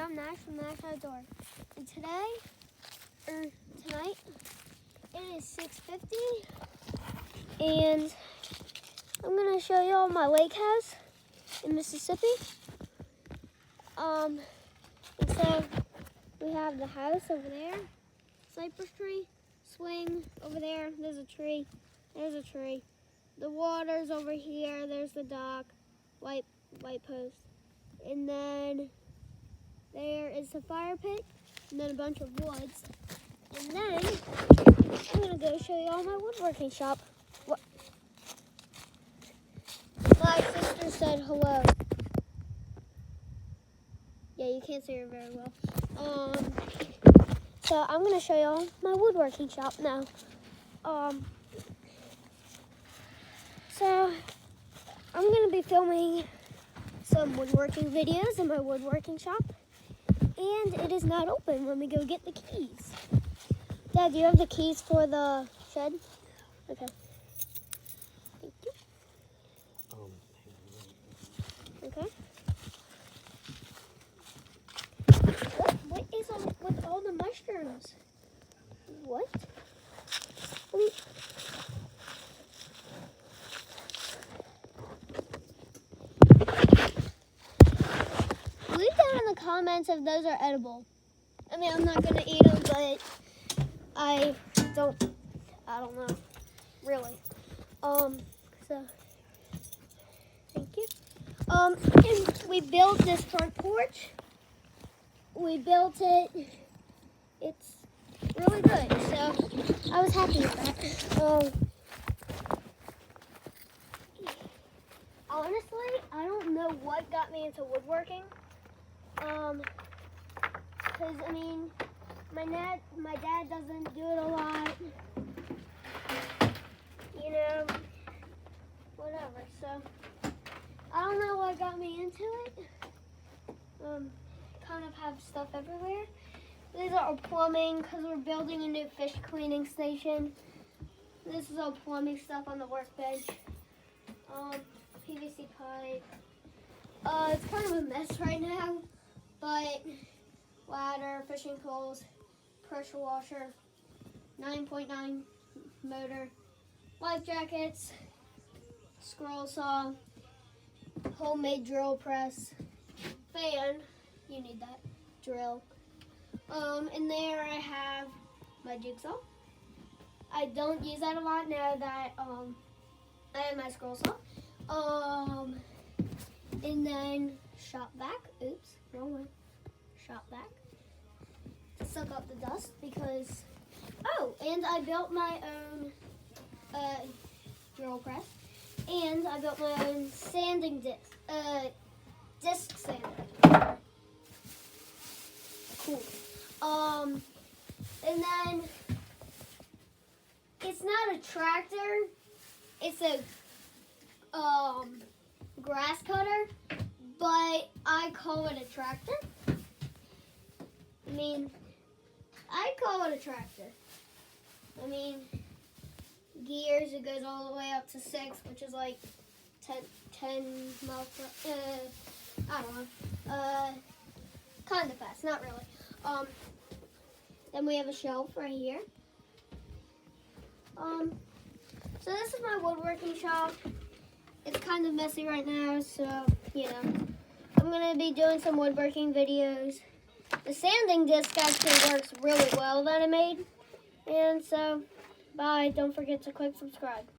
I'm Nash from Nash Outdoor. And tonight, it is 6:50, and I'm gonna show you all my lake house in Mississippi. And so we have the house over there, cypress tree, swing over there. There's a tree. There's a tree. The water's over here. There's the dock, white post, and then there is the fire pit, and then a bunch of woods. And then I'm gonna go show you all my woodworking shop. My sister said hello. Yeah, you can't see her very well. So I'm gonna show you all my woodworking shop now. So I'm gonna be filming some woodworking videos in my woodworking shop, and it is not open. Let me go get the keys. Dad, do you have the keys for the shed? Okay. Thank you. Okay. What is with all the mushrooms? What? Leave down in the comments if those are edible. I mean, I'm not gonna eat them, but I don't know, really. So thank you. And we built this front porch. We built it. It's really good, so I was happy with that. Honestly, I don't know what got me into woodworking. Because, I mean, my dad doesn't do it a lot, you know, whatever. So, I don't know what got me into it. Kind of have stuff everywhere. These are all plumbing because we're building a new fish cleaning station. This is all plumbing stuff on the workbench. PVC pipe. It's kind of a mess right now, but ladder, fishing poles, pressure washer, 9.9 motor, life jackets, scroll saw, homemade drill press, fan, you need that, drill. And there I have my jigsaw. I don't use that a lot now that I have my scroll saw. And then shop vac, oops, wrong one, shop vac, to suck up the dust because, and I built my own drill press, and I built my own sanding disc sander. Cool. And then it's not a tractor, it's a grass cutter, but I call it a tractor. I mean, I call it a tractor. I mean, gears, it goes all the way up to 6, which is like 10 miles per, I don't know, kind of fast, not really. Then we have a shelf right here. So this is my woodworking shop. It's kind of messy right now, so, you know, I'm going to be doing some woodworking videos. The sanding disc actually works really well that I made. And so, bye. Don't forget to click subscribe.